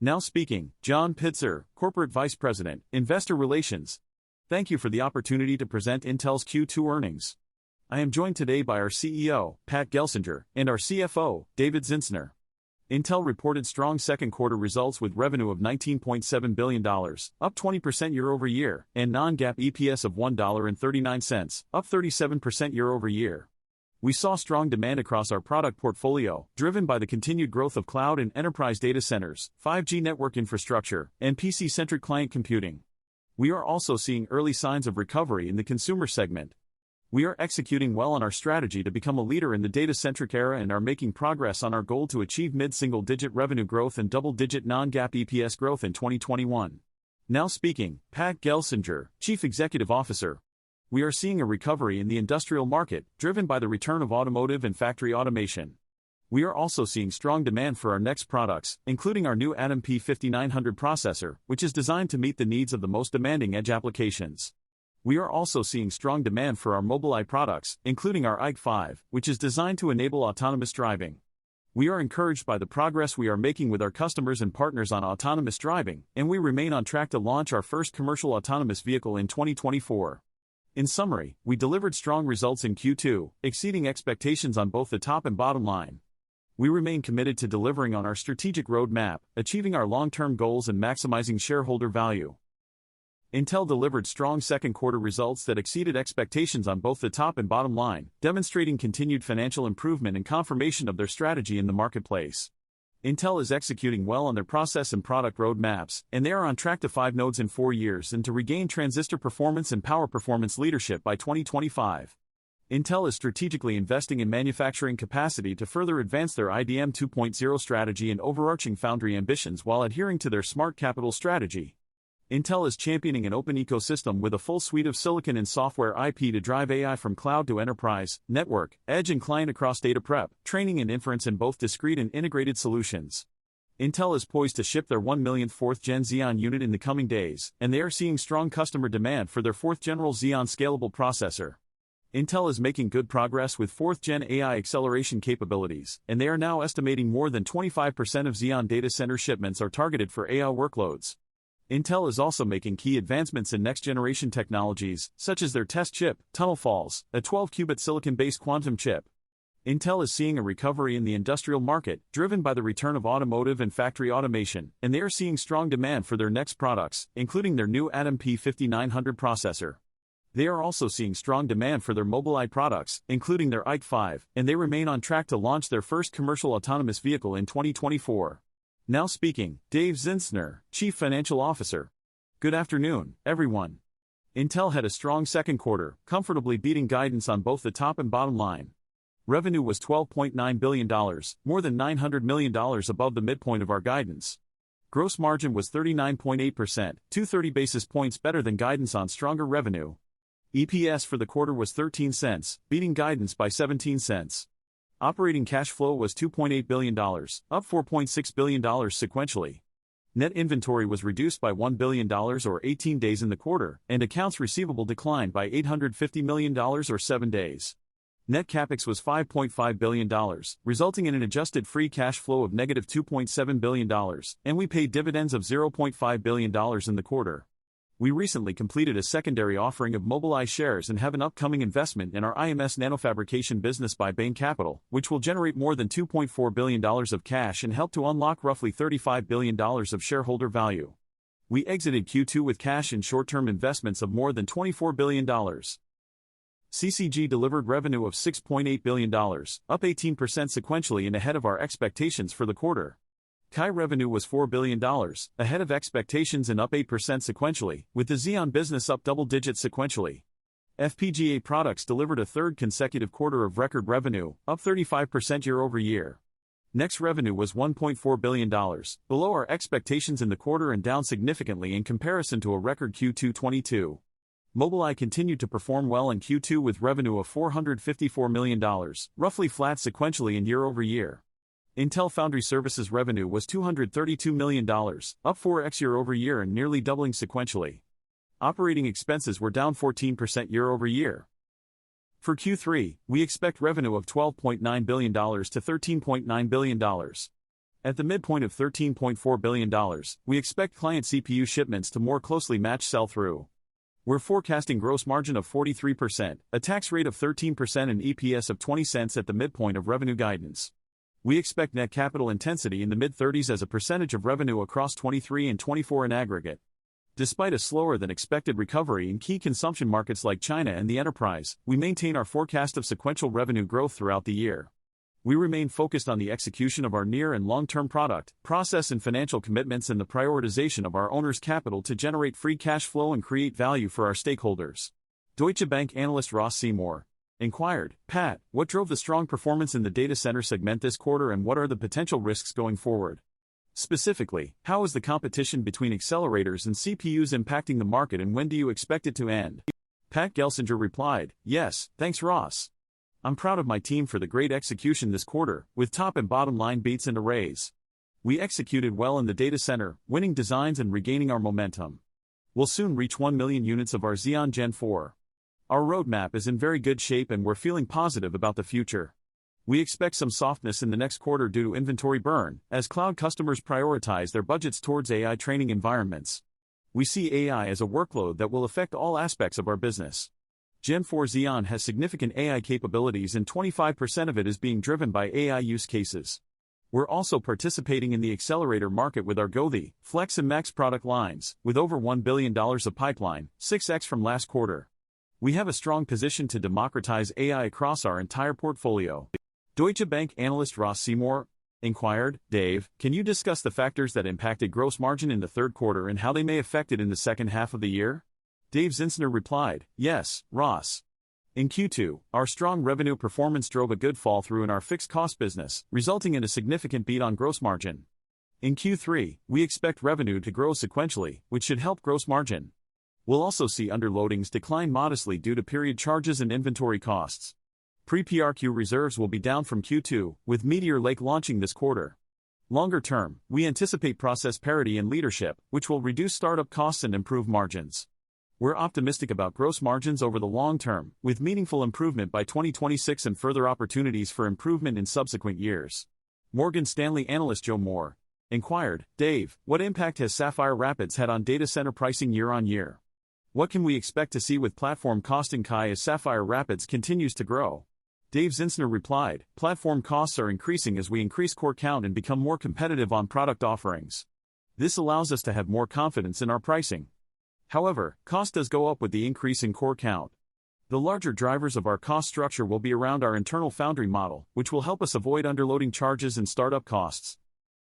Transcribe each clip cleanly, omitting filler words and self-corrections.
Now speaking, John Pitzer, Corporate Vice President, Investor Relations. Thank you for the opportunity to present Intel's Q2 earnings. I am joined today by our CEO, Pat Gelsinger, and our CFO, David Zinsner. Intel reported strong second quarter results with revenue of $19.7 billion, up 20% year-over-year, and non-GAAP EPS of $1.39, up 37% year-over-year. We saw strong demand across our product portfolio, driven by the continued growth of cloud and enterprise data centers, 5G network infrastructure, and PC-centric client computing. We are also seeing early signs of recovery in the consumer segment. We are executing well on our strategy to become a leader in the data-centric era and are making progress on our goal to achieve mid-single-digit revenue growth and double-digit non-GAAP EPS growth in 2021. Now speaking, Pat Gelsinger, Chief Executive Officer. We are seeing a recovery in the industrial market, driven by the return of automotive and factory automation. We are also seeing strong demand for our next products, including our new Atom P5900 processor, which is designed to meet the needs of the most demanding edge applications. We are also seeing strong demand for our Mobileye products, including our IQ5, which is designed to enable autonomous driving. We are encouraged by the progress we are making with our customers and partners on autonomous driving, and we remain on track to launch our first commercial autonomous vehicle in 2024. In summary, we delivered strong results in Q2, exceeding expectations on both the top and bottom line. We remain committed to delivering on our strategic roadmap, achieving our long-term goals and maximizing shareholder value. Intel delivered strong second quarter results that exceeded expectations on both the top and bottom line, demonstrating continued financial improvement and confirmation of their strategy in the marketplace. Intel is executing well on their process and product roadmaps, and they are on track to 5 nodes in 4 years and to regain transistor performance and power performance leadership by 2025. Intel is strategically investing in manufacturing capacity to further advance their IDM 2.0 strategy and overarching foundry ambitions while adhering to their smart capital strategy. Intel is championing an open ecosystem with a full suite of silicon and software IP to drive AI from cloud to enterprise, network, edge and client across data prep, training and inference in both discrete and integrated solutions. Intel is poised to ship their 1 millionth 4th Gen Xeon unit in the coming days, and they are seeing strong customer demand for their 4th General Xeon scalable processor. Intel is making good progress with 4th Gen AI acceleration capabilities, and they are now estimating more than 25% of Xeon data center shipments are targeted for AI workloads. Intel is also making key advancements in next-generation technologies, such as their test chip, Tunnel Falls, a 12-qubit silicon-based quantum chip. Intel is seeing a recovery in the industrial market, driven by the return of automotive and factory automation, and they are seeing strong demand for their next products, including their new Atom P5900 processor. They are also seeing strong demand for their Mobileye products, including their IQ5, and they remain on track to launch their first commercial autonomous vehicle in 2024. Now speaking, Dave Zinsner, Chief Financial Officer. Good afternoon, everyone. Intel had a strong second quarter, comfortably beating guidance on both the top and bottom line. Revenue was $12.9 billion, more than $900 million above the midpoint of our guidance. Gross margin was 39.8%, 230 basis points better than guidance on stronger revenue. EPS for the quarter was 13 cents, beating guidance by 17 cents. Operating cash flow was $2.8 billion, up $4.6 billion sequentially. Net inventory was reduced by $1 billion or 18 days in the quarter, and accounts receivable declined by $850 million or 7 days. Net capex was $5.5 billion, resulting in an adjusted free cash flow of negative $2.7 billion, and we paid dividends of $0.5 billion in the quarter. We recently completed a secondary offering of Mobileye shares and have an upcoming investment in our IMS nanofabrication business by Bain Capital, which will generate more than $2.4 billion of cash and help to unlock roughly $35 billion of shareholder value. We exited Q2 with cash and short-term investments of more than $24 billion. CCG delivered revenue of $6.8 billion, up 18% sequentially and ahead of our expectations for the quarter. Kai revenue was $4 billion, ahead of expectations and up 8% sequentially, with the Xeon business up double digits sequentially. FPGA products delivered a third consecutive quarter of record revenue, up 35% year-over-year. Next revenue was $1.4 billion, below our expectations in the quarter and down significantly in comparison to a record Q2 '22. Mobileye continued to perform well in Q2 with revenue of $454 million, roughly flat sequentially and year-over-year. Intel Foundry Services revenue was $232 million, up 4x year-over-year and nearly doubling sequentially. Operating expenses were down 14% year-over-year. For Q3, we expect revenue of $12.9 billion to $13.9 billion. At the midpoint of $13.4 billion, we expect client CPU shipments to more closely match sell-through. We're forecasting gross margin of 43%, a tax rate of 13% and EPS of 20 cents at the midpoint of revenue guidance. We expect net capital intensity in the mid-30s as a percentage of revenue across 23 and 24 in aggregate. Despite a slower than expected recovery in key consumption markets like China and the enterprise, we maintain our forecast of sequential revenue growth throughout the year. We remain focused on the execution of our near and long-term product, process and financial commitments and the prioritization of our owners' capital to generate free cash flow and create value for our stakeholders. Deutsche Bank analyst Ross Seymour inquired, Pat, what drove the strong performance in the data center segment this quarter and what are the potential risks going forward? Specifically, how is the competition between accelerators and CPUs impacting the market and when do you expect it to end? Pat Gelsinger replied, yes, thanks Ross. I'm proud of my team for the great execution this quarter, with top and bottom line beats and arrays. We executed well in the data center, winning designs and regaining our momentum. We'll soon reach 1 million units of our Xeon Gen 4. Our roadmap is in very good shape and we're feeling positive about the future. We expect some softness in the next quarter due to inventory burn, as cloud customers prioritize their budgets towards AI training environments. We see AI as a workload that will affect all aspects of our business. Gen 4 Xeon has significant AI capabilities and 25% of it is being driven by AI use cases. We're also participating in the accelerator market with our Gaudi, Flex and Max product lines, with over $1 billion of pipeline, 6x from last quarter. We have a strong position to democratize AI across our entire portfolio. Deutsche Bank analyst Ross Seymour inquired, Dave, can you discuss the factors that impacted gross margin in the third quarter and how they may affect it in the second half of the year? Dave Zinsner replied, yes, Ross. In Q2, our strong revenue performance drove a good fall through in our fixed cost business, resulting in a significant beat on gross margin. In Q3, we expect revenue to grow sequentially, which should help gross margin. We'll also see underloadings decline modestly due to period charges and inventory costs. Pre-PRQ reserves will be down from Q2, with Meteor Lake launching this quarter. Longer term, we anticipate process parity and leadership, which will reduce startup costs and improve margins. We're optimistic about gross margins over the long term, with meaningful improvement by 2026 and further opportunities for improvement in subsequent years. Morgan Stanley analyst Joe Moore inquired, Dave, what impact has Sapphire Rapids had on data center pricing year on year? What can we expect to see with platform costing Kai as Sapphire Rapids continues to grow? Dave Zinsner replied, platform costs are increasing as we increase core count and become more competitive on product offerings. This allows us to have more confidence in our pricing. However, cost does go up with the increase in core count. The larger drivers of our cost structure will be around our internal foundry model, which will help us avoid underloading charges and startup costs.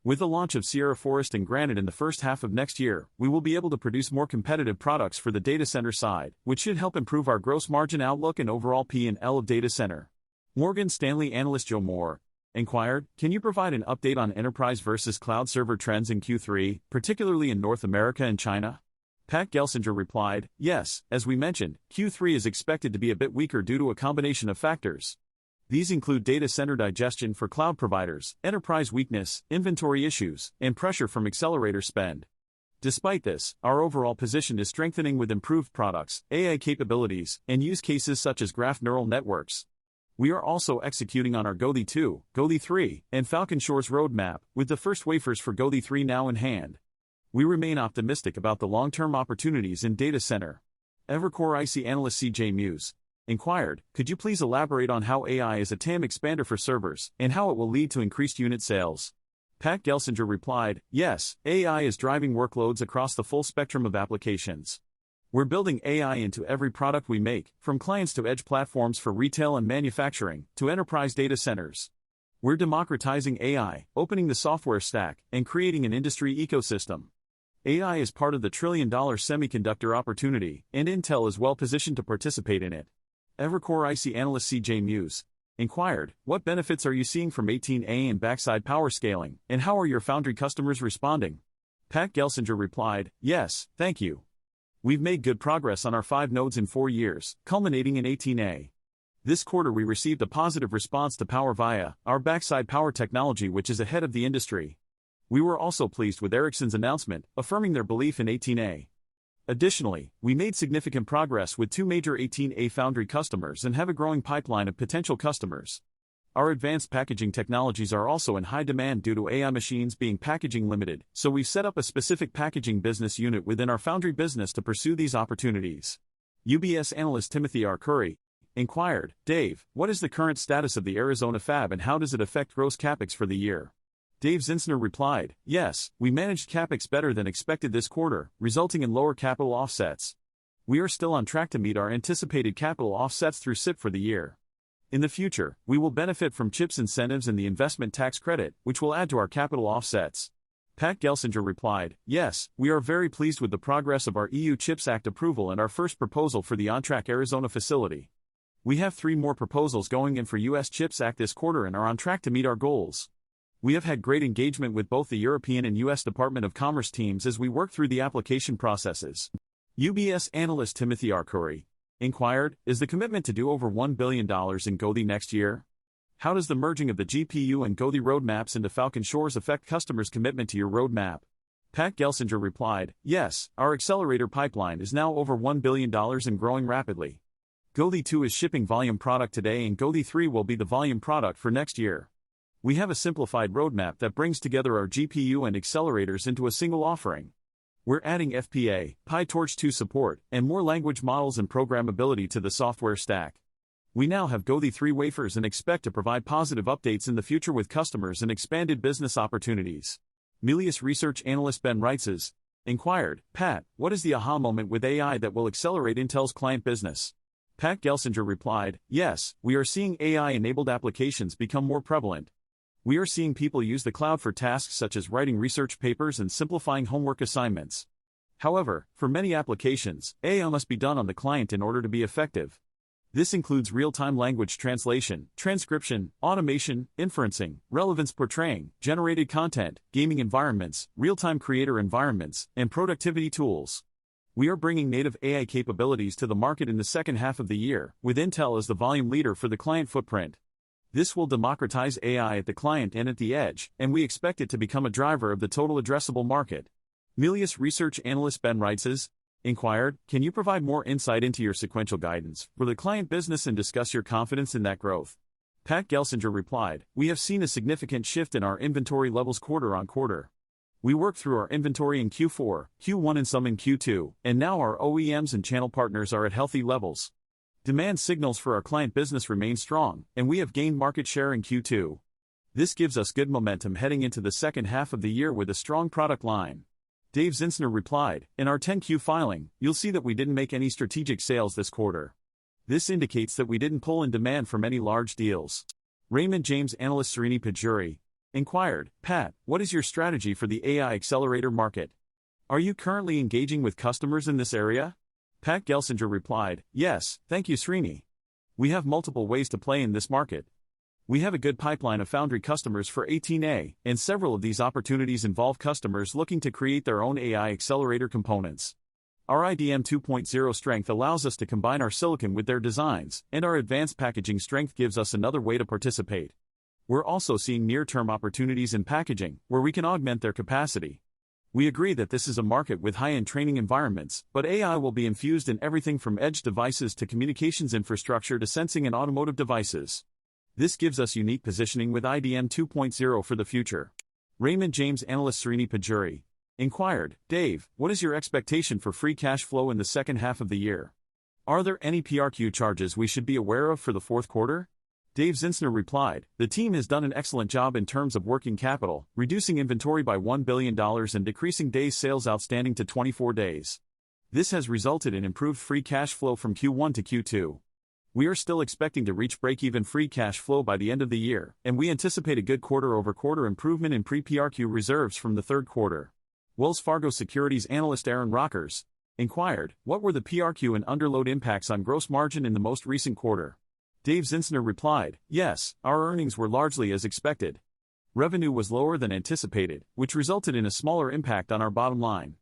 With the launch of Sierra Forest and Granite in the first half of next year, we will be able to produce more competitive products for the data center side, which should help improve our gross margin outlook and overall P&L of data center. Morgan Stanley analyst Joe Moore inquired, can you provide an update on enterprise versus cloud server trends in Q3, particularly in North America and China? Pat Gelsinger replied, yes, as we mentioned, Q3 is expected to be a bit weaker due to a combination of factors. These include data center digestion for cloud providers, enterprise weakness, inventory issues, and pressure from accelerator spend. Despite this, our overall position is strengthening with improved products, AI capabilities, and use cases such as graph neural networks. We are also executing on our Gaudi 2, Gaudi 3, and Falcon Shores roadmap, with the first wafers for Gaudi 3 now in hand. We remain optimistic about the long-term opportunities in data center. Evercore IC analyst CJ Muse inquired, could you please elaborate on how AI is a TAM expander for servers, and how it will lead to increased unit sales? Pat Gelsinger replied, yes, AI is driving workloads across the full spectrum of applications. We're building AI into every product we make, from clients to edge platforms for retail and manufacturing, to enterprise data centers. We're democratizing AI, opening the software stack, and creating an industry ecosystem. AI is part of the trillion-dollar semiconductor opportunity, and Intel is well positioned to participate in it. Evercore IC analyst CJ Muse inquired, what benefits are you seeing from 18A and backside power scaling, and how are your foundry customers responding? Pat Gelsinger replied, yes, thank you. We've made good progress on our 5 nodes in 4 years, culminating in 18A. This quarter we received a positive response to PowerVia, our backside power technology which is ahead of the industry. We were also pleased with Ericsson's announcement, affirming their belief in 18A. Additionally, we made significant progress with 2 major 18A foundry customers and have a growing pipeline of potential customers. our advanced packaging technologies are also in high demand due to AI machines being packaging limited, so we've set up a specific packaging business unit within our foundry business to pursue these opportunities. UBS analyst Timothy R. Curry inquired, Dave, what is the current status of the Arizona fab and how does it affect gross capex for the year? Dave Zinsner replied, yes, we managed capex better than expected this quarter, resulting in lower capital offsets. We are still on track to meet our anticipated capital offsets through SIP for the year. In the future, we will benefit from CHIPS incentives and the investment tax credit, which will add to our capital offsets. Pat Gelsinger replied, yes, we are very pleased with the progress of our EU CHIPS Act approval and our first proposal for the on-track Arizona facility. We have 3 more proposals going in for US CHIPS Act this quarter and are on track to meet our goals. We have had great engagement with both the European and US Department of Commerce teams as we work through the application processes. UBS analyst Timothy R. Curry inquired, is the commitment to do over $1 billion in Gaudi next year? How does the merging of the GPU and Gaudi Road Maps into Falcon Shores affect customers' commitment to your roadmap? Pat Gelsinger replied, yes, our accelerator pipeline is now over $1 billion and growing rapidly. Gaudi 2 is shipping volume product today and Gaudi 3 will be the volume product for next year. We have a simplified roadmap that brings together our GPU and accelerators into a single offering. We're adding FPA, PyTorch 2 support, and more language models and programmability to the software stack. We now have Gaudi 3 wafers and expect to provide positive updates in the future with customers and expanded business opportunities. Melius research analyst Ben Reitzes inquired, Pat, what is the aha moment with AI that will accelerate Intel's client business? Pat Gelsinger replied, yes, we are seeing AI-enabled applications become more prevalent. We are seeing people use the cloud for tasks such as writing research papers and simplifying homework assignments. However, for many applications, AI must be done on the client in order to be effective. This includes real-time language translation, transcription, automation, inferencing, relevance portraying, generated content, gaming environments, real-time creator environments, and productivity tools. We are bringing native AI capabilities to the market in the second half of the year, with Intel as the volume leader for the client footprint. This will democratize AI at the client and at the edge, and we expect it to become a driver of the total addressable market. Melius research analyst Ben Reitzes inquired, can you provide more insight into your sequential guidance for the client business and discuss your confidence in that growth? Pat Gelsinger replied, we have seen a significant shift in our inventory levels quarter on quarter. We worked through our inventory in Q4, Q1 and some in Q2, and now our OEMs and channel partners are at healthy levels. Demand signals for our client business remain strong, and we have gained market share in Q2. This gives us good momentum heading into the second half of the year with a strong product line. Dave Zinsner replied, in our 10Q filing, you'll see that we didn't make any strategic sales this quarter. This indicates that we didn't pull in demand from any large deals. Raymond James analyst Srini Pajuri inquired, Pat, what is your strategy for the AI accelerator market? Are you currently engaging with customers in this area? Pat Gelsinger replied, yes, thank you Srini. We have multiple ways to play in this market. We have a good pipeline of foundry customers for 18A, and several of these opportunities involve customers looking to create their own AI accelerator components. Our IDM 2.0 strength allows us to combine our silicon with their designs, and our advanced packaging strength gives us another way to participate. We're also seeing near-term opportunities in packaging, where we can augment their capacity. We agree that this is a market with high-end training environments, but AI will be infused in everything from edge devices to communications infrastructure to sensing and automotive devices. This gives us unique positioning with IDM 2.0 for the future. Raymond James analyst Srini Pajuri inquired, Dave, what is your expectation for free cash flow in the second half of the year? Are there any PRQ charges we should be aware of for the fourth quarter? Dave Zinsner replied, the team has done an excellent job in terms of working capital, reducing inventory by $1 billion and decreasing days sales outstanding to 24 days. This has resulted in improved free cash flow from Q1 to Q2. We are still expecting to reach break-even free cash flow by the end of the year, and we anticipate a good quarter-over-quarter improvement in pre-PRQ reserves from the third quarter. Wells Fargo Securities analyst Aaron Rockers inquired, what were the PRQ and underload impacts on gross margin in the most recent quarter? Dave Zinsner replied, yes, our earnings were largely as expected. Revenue was lower than anticipated, which resulted in a smaller impact on our bottom line.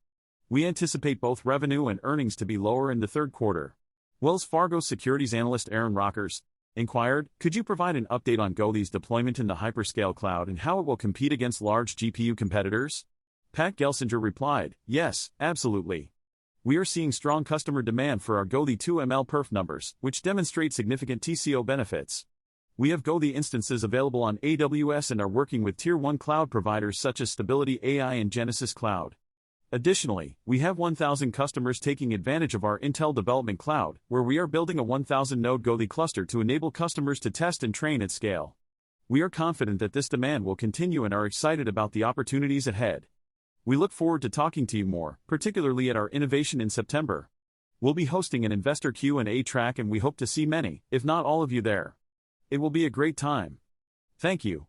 We anticipate both revenue and earnings to be lower in the third quarter. Wells Fargo Securities analyst Aaron Rockers inquired, could you provide an update on Gaudi's deployment in the hyperscale cloud and how it will compete against large GPU competitors? Pat Gelsinger replied, yes, absolutely. We are seeing strong customer demand for our Gaudi 2 ML perf numbers, which demonstrate significant TCO benefits. We have Gaudi instances available on AWS and are working with Tier 1 cloud providers such as Stability AI and Genesis Cloud. Additionally, we have 1,000 customers taking advantage of our Intel Development Cloud, where we are building a 1,000-node Gaudi cluster to enable customers to test and train at scale. We are confident that this demand will continue and are excited about the opportunities ahead. We look forward to talking to you more, particularly at our innovation in September. We'll be hosting an investor Q&A track and we hope to see many, if not all of you there. It will be a great time. Thank you.